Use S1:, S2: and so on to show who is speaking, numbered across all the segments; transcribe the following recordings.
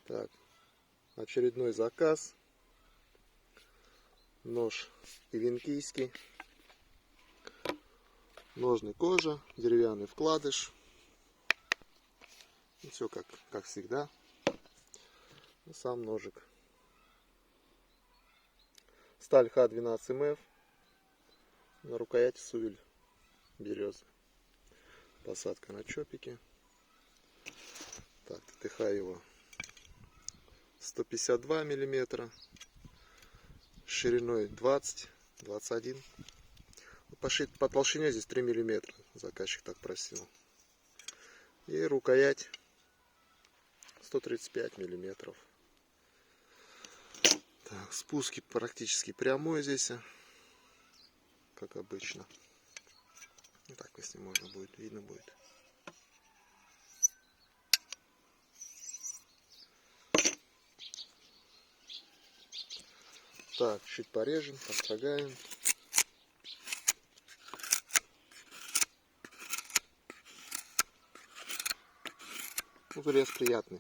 S1: Так, очередной заказ. Нож ивенкийский. Ножны кожа, деревянный вкладыш. И все как всегда. И сам ножик. Сталь Х12МФ. На рукояти сувель березы. Посадка на чопике. Так, ТТХ его 152 миллиметра, шириной 20-21. По толщине здесь 3 миллиметра. Заказчик так просил. И рукоять 135 миллиметров. Так, спуски практически прямой здесь, как обычно. Ну, так, если можно будет, видно будет. Так, чуть порежем, построгаем. Врез приятный.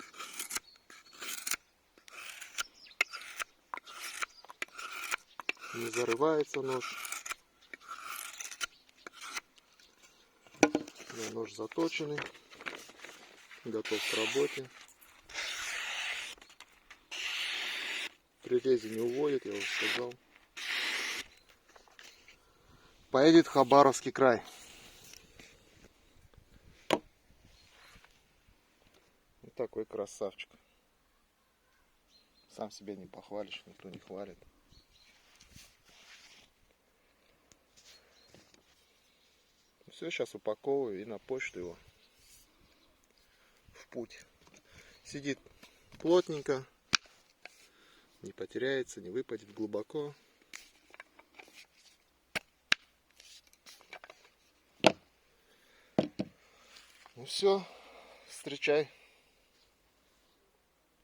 S1: Не зарывается нож. Нож заточенный. Готов к работе. При резе не уводит, я уже сказал. Поедет в Хабаровский край. Вот такой красавчик. Сам себя не похвалишь, никто не хвалит. Все, сейчас упаковываю и на почту его в путь. Сидит плотненько, не потеряется, не выпадет глубоко. Ну все, встречай.